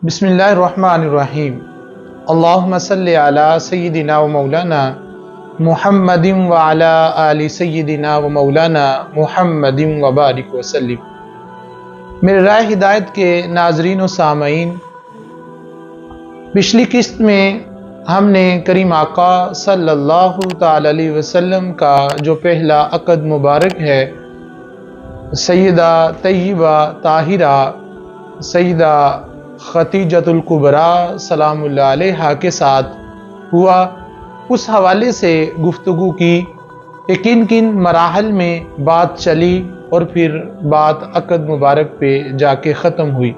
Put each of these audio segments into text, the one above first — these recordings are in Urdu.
بسم اللہ الرحمن الرحیم۔ اللہم صلی علی سیدنا و مولانا محمد وعلی آل سیدنا و مولانا محمد وبارک وسلم۔ میرے راہ ہدایت کے ناظرین و سامعین، پچھلی قسط میں ہم نے کریم آقا صلی اللہ تعالی علیہ وسلم کا جو پہلا عقد مبارک ہے سیدہ طیبہ طاہرہ سیدہ خدیجۃ الکبریٰ سلام اللہ علیہا کے ساتھ ہوا، اس حوالے سے گفتگو کی کہ کن کن مراحل میں بات چلی اور پھر بات عقد مبارک پہ جا کے ختم ہوئی۔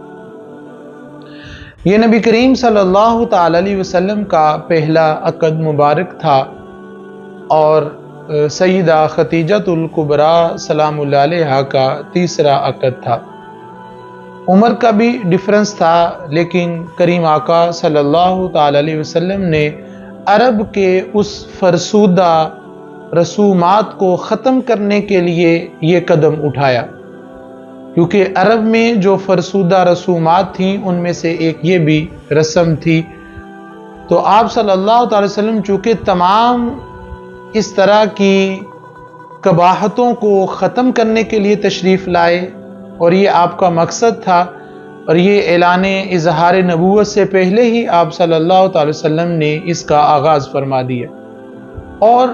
یہ نبی کریم صلی اللہ تعالی علیہ وسلم کا پہلا عقد مبارک تھا اور سیدہ خدیجۃ الکبریٰ سلام اللہ علیہا کا تیسرا عقد تھا۔ عمر کا بھی ڈفرنس تھا، لیکن کریم آقا صلی اللہ تعالی علیہ وسلم نے عرب کے اس فرسودہ رسومات کو ختم کرنے کے لیے یہ قدم اٹھایا، کیونکہ عرب میں جو فرسودہ رسومات تھیں ان میں سے ایک یہ بھی رسم تھی۔ تو آپ صلی اللہ تعالی وسلم چونکہ تمام اس طرح کی قباحتوں کو ختم کرنے کے لیے تشریف لائے اور یہ آپ کا مقصد تھا، اور یہ اعلان اظہار نبوت سے پہلے ہی آپ صلی اللہ تعالی وسلم نے اس کا آغاز فرما دیا۔ اور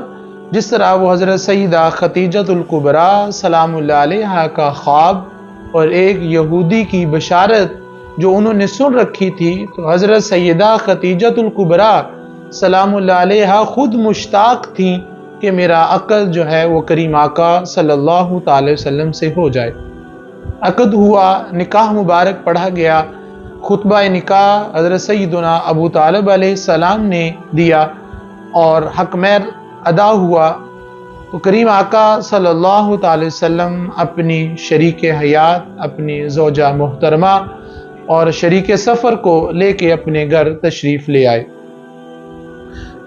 جس طرح وہ حضرت سیدہ خدیجۃ الکبریٰ سلام اللہ علیہا کا خواب اور ایک یہودی کی بشارت جو انہوں نے سن رکھی تھی، تو حضرت سیدہ خدیجۃ الکبریٰ سلام اللہ علیہا خود مشتاق تھیں کہ میرا عقد جو ہے وہ کریم آقا صلی اللہ تعالی وسلم سے ہو جائے۔ عقد ہوا، نکاح مبارک پڑھا گیا، خطبہ نکاح حضرت سیدنا ابو طالب علیہ السلام نے دیا اور حق مہر ادا ہوا۔ تو کریم آقا صلی اللہ تعالی وسلم اپنی شریک حیات، اپنی زوجہ محترمہ اور شریک سفر کو لے کے اپنے گھر تشریف لے آئے۔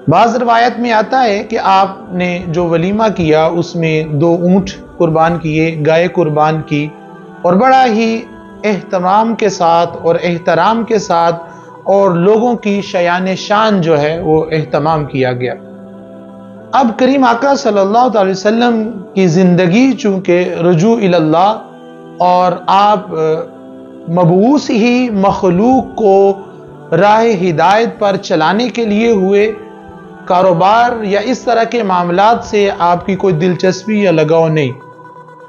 بعض روایت میں آتا ہے کہ آپ نے جو ولیمہ کیا اس میں 2 اونٹ قربان کیے، گائے قربان کی، اور بڑا ہی اہتمام کے ساتھ اور احترام کے ساتھ اور لوگوں کی شایان شان جو ہے وہ اہتمام کیا گیا۔ اب کریم آقا صلی اللہ تعالی وسلم کی زندگی چونکہ رجوع اللہ اور آپ مبعوث ہی مخلوق کو راہ ہدایت پر چلانے کے لیے ہوئے، کاروبار یا اس طرح کے معاملات سے آپ کی کوئی دلچسپی یا لگاؤ نہیں۔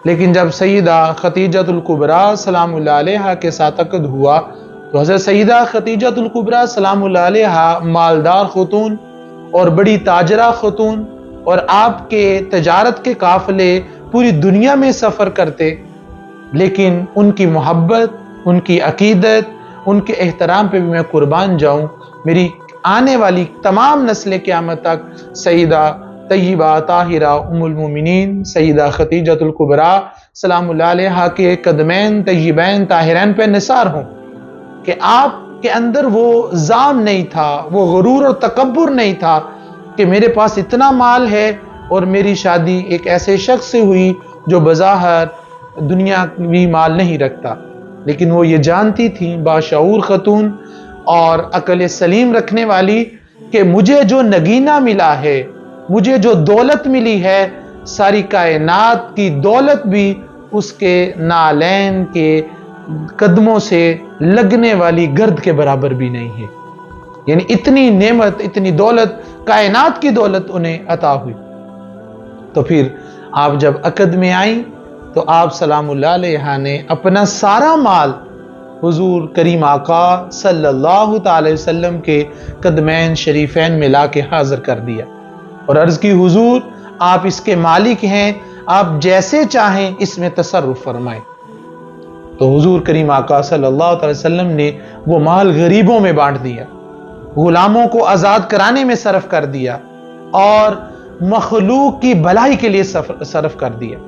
لیکن جب سیدہ خدیجۃ الکبریٰ سلام اللہ علیہا کے ساتھ عقد ہوا تو حضرت سیدہ خدیجۃ الکبریٰ سلام اللہ علیہا مالدار خاتون اور بڑی تاجرہ خاتون، اور آپ کے تجارت کے قافلے پوری دنیا میں سفر کرتے، لیکن ان کی محبت، ان کی عقیدت، ان کے احترام پہ بھی میں قربان جاؤں، میری آنے والی تمام نسل قیامت تک سیدہ طیبہ طاہرہ ام المومنین سیدہ خدیجۃ الکبریٰ سلام اللہ علیہا کے قدمین طیبین طاہرین پہ نثار ہوں کہ آپ کے اندر وہ زام نہیں تھا، وہ غرور اور تکبر نہیں تھا کہ میرے پاس اتنا مال ہے اور میری شادی ایک ایسے شخص سے ہوئی جو بظاہر دنیاوی مال نہیں رکھتا، لیکن وہ یہ جانتی تھیں باشعور خاتون اور عقل سلیم رکھنے والی کہ مجھے جو نگینہ ملا ہے، مجھے جو دولت ملی ہے، ساری کائنات کی دولت بھی اس کے نالین کے قدموں سے لگنے والی گرد کے برابر بھی نہیں ہے۔ یعنی اتنی نعمت، اتنی دولت، کائنات کی دولت انہیں عطا ہوئی۔ تو پھر آپ جب عقد میں آئیں تو آپ سلام اللہ علیہ نے اپنا سارا مال حضور کریم آقا صلی اللہ تعالی وسلم کے قدمین شریفین میں لا کے حاضر کر دیا اور عرض کی حضور آپ اس کے مالک ہیں، آپ جیسے چاہیں اس میں تصرف فرمائیں۔ تو حضور کریم آقا صلی اللہ تعالی وسلم نے وہ مال غریبوں میں بانٹ دیا، غلاموں کو آزاد کرانے میں صرف کر دیا اور مخلوق کی بھلائی کے لیے صرف کر دیا۔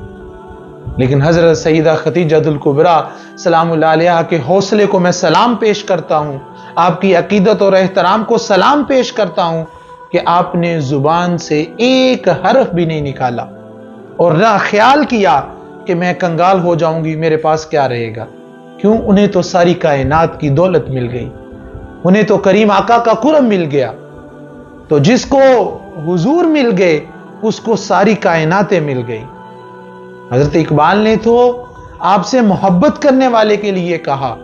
لیکن حضرت سیدہ خدیجۃ الکبریٰ سلام اللہ علیہا کے حوصلے کو میں سلام پیش کرتا ہوں، آپ کی عقیدت اور احترام کو سلام پیش کرتا ہوں کہ آپ نے زبان سے ایک حرف بھی نہیں نکالا اور نہ خیال کیا کہ میں کنگال ہو جاؤں گی، میرے پاس کیا رہے گا۔ کیوں؟ انہیں تو ساری کائنات کی دولت مل گئی، انہیں تو کریم آقا کا قرب مل گیا، تو جس کو حضور مل گئے اس کو ساری کائناتیں مل گئی۔ حضرت اقبال نے تو آپ سے محبت کرنے والے کے لیے کہا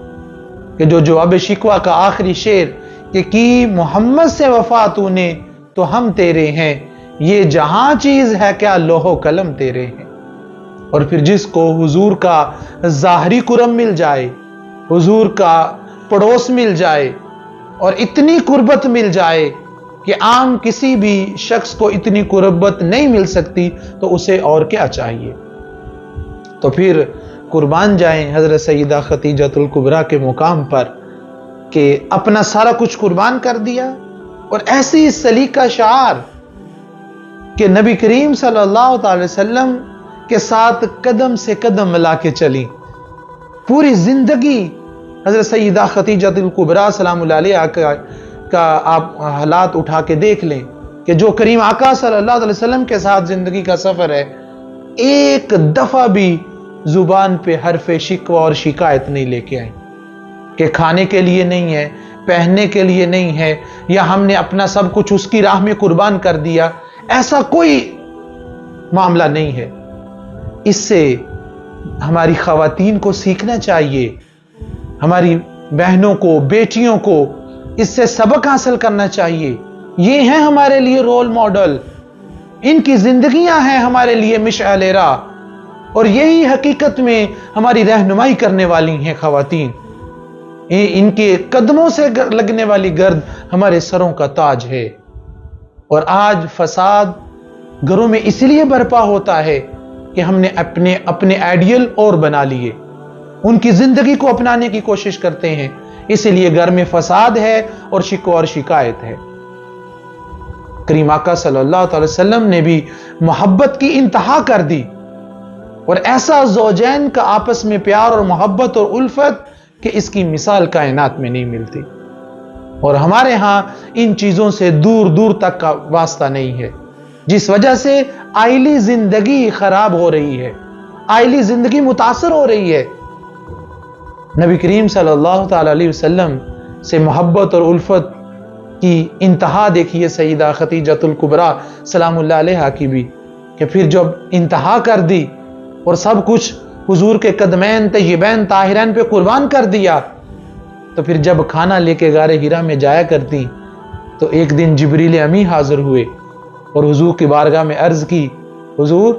کہ جو جواب شکوہ کا آخری شعر کہ کی محمد سے وفا تو نے تو ہم تیرے ہیں، یہ جہاں چیز ہے کیا لوح و قلم تیرے ہیں۔ اور پھر جس کو حضور کا ظاہری قرب مل جائے، حضور کا پڑوس مل جائے اور اتنی قربت مل جائے کہ عام کسی بھی شخص کو اتنی قربت نہیں مل سکتی، تو اسے اور کیا چاہیے؟ تو پھر قربان جائیں حضرت سیدہ خدیجۃ الکبریٰ کے مقام پر کہ اپنا سارا کچھ قربان کر دیا، اور ایسی سلیقہ شعار کہ نبی کریم صلی اللہ تعالی وسلم کے ساتھ قدم سے قدم ملا کے چلی۔ پوری زندگی حضرت سیدہ خدیجۃ الکبریٰ سلام اللہ علیہا کا آپ حالات اٹھا کے دیکھ لیں کہ جو کریم آقا صلی اللہ علیہ وسلم کے ساتھ زندگی کا سفر ہے، ایک دفعہ بھی زبان پہ حرف شکوہ اور شکایت نہیں لے کے آئیں کہ کھانے کے لیے نہیں ہے، پہننے کے لیے نہیں ہے، یا ہم نے اپنا سب کچھ اس کی راہ میں قربان کر دیا، ایسا کوئی معاملہ نہیں ہے۔ اس سے ہماری خواتین کو سیکھنا چاہیے، ہماری بہنوں کو، بیٹیوں کو اس سے سبق حاصل کرنا چاہیے۔ یہ ہیں ہمارے لیے رول ماڈل، ان کی زندگیاں ہیں ہمارے لیے مشعل راہ، اور یہی حقیقت میں ہماری رہنمائی کرنے والی ہیں خواتین۔ ان کے قدموں سے لگنے والی گرد ہمارے سروں کا تاج ہے۔ اور آج فساد گھروں میں اس لیے برپا ہوتا ہے کہ ہم نے اپنے آئیڈیل اور بنا لیے، ان کی زندگی کو اپنانے کی کوشش کرتے ہیں، اسی لیے گھر میں فساد ہے اور شکوہ اور شکایت ہے۔ کریم آقا صلی اللہ علیہ وسلم نے بھی محبت کی انتہا کر دی، اور ایسا زوجین کا آپس میں پیار اور محبت اور الفت کہ اس کی مثال کائنات میں نہیں ملتی۔ اور ہمارے ہاں ان چیزوں سے دور دور تک کا واسطہ نہیں ہے، جس وجہ سے آئلی زندگی خراب ہو رہی ہے، آئلی زندگی متاثر ہو رہی ہے۔ نبی کریم صلی اللہ تعالی علیہ وسلم سے محبت اور الفت کی انتہا دیکھیے سیدہ خدیجۃ الکبریٰ سلام اللہ علیہا کی بھی، کہ پھر جب انتہا کر دی اور سب کچھ حضور کے قدمین طیبین طاہرین پہ قربان کر دیا، تو پھر جب کھانا لے کے غار حرا میں جایا کرتی تو ایک دن جبریل امی حاضر ہوئے اور حضور کی بارگاہ میں عرض کی، حضور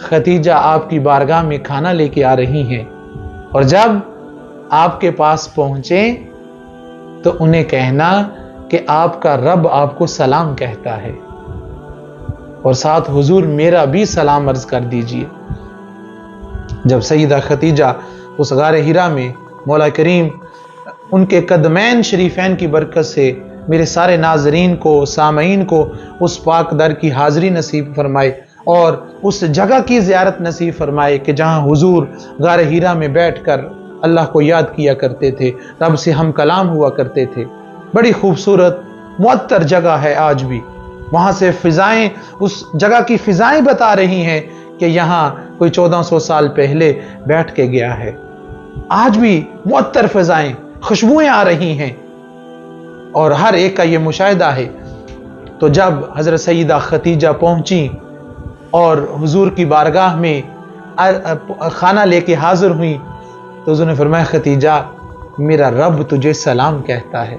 خدیجہ آپ کی بارگاہ میں کھانا لے کے آ رہی ہیں، اور جب آپ کے پاس پہنچے تو انہیں کہنا کہ آپ کا رب آپ کو سلام کہتا ہے، اور ساتھ حضور میرا بھی سلام عرض کر دیجئے۔ جب سیدہ خدیجہ اس غار حرا میں مولا کریم ان کے قدمین شریفین کی برکت سے میرے سارے ناظرین کو، سامعین کو اس پاک در کی حاضری نصیب فرمائے، اور اس جگہ کی زیارت نصیب فرمائے کہ جہاں حضور غار حرا میں بیٹھ کر اللہ کو یاد کیا کرتے تھے، رب سے ہم کلام ہوا کرتے تھے۔ بڑی خوبصورت معطر جگہ ہے آج بھی، وہاں سے فضائیں، اس جگہ کی فضائیں بتا رہی ہیں کہ یہاں کوئی 1400 سال پہلے بیٹھ کے گیا ہے۔ آج بھی معطر فضائیں، خوشبوئیں آ رہی ہیں، اور ہر ایک کا یہ مشاہدہ ہے۔ تو جب حضرت سیدہ خدیجہ پہنچی اور حضور کی بارگاہ میں کھانا لے کے حاضر ہوئی، تو حضور نے فرمایا، خدیجہ میرا رب تجھے سلام کہتا ہے۔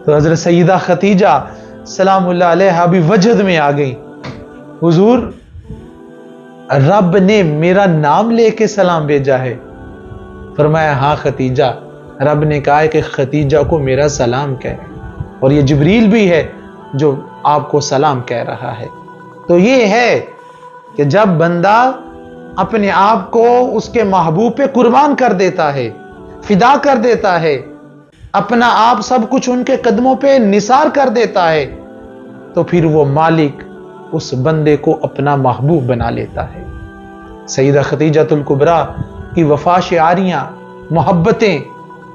تو حضرت سیدہ خدیجہ سلام اللہ علیہا بھی وجد میں آ گئی، حضور رب نے میرا نام لے کے سلام بھیجا ہے۔ فرمایا، ہاں خدیجہ، رب نے کہا ہے کہ خدیجہ کو میرا سلام کہے، اور یہ جبریل بھی ہے جو آپ کو سلام کہہ رہا ہے۔ تو یہ ہے کہ جب بندہ اپنے آپ کو اس کے محبوب پہ قربان کر دیتا ہے، فدا کر دیتا ہے، اپنا آپ سب کچھ ان کے قدموں پہ نثار کر دیتا ہے، تو پھر وہ مالک اس بندے کو اپنا محبوب بنا لیتا ہے۔ سیدہ خدیجۃ الکبریٰ کی وفا شعاریاں، محبتیں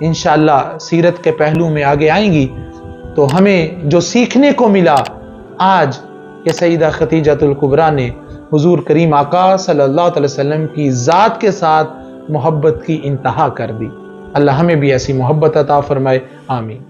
انشاءاللہ سیرت کے پہلو میں آگے آئیں گی، تو ہمیں جو سیکھنے کو ملا آج کہ سیدہ خدیجۃ الکبریٰ نے حضور کریم آقا صلی اللہ علیہ وسلم کی ذات کے ساتھ محبت کی انتہا کر دی۔ اللہ ہمیں بھی ایسی محبت عطا فرمائے، آمین۔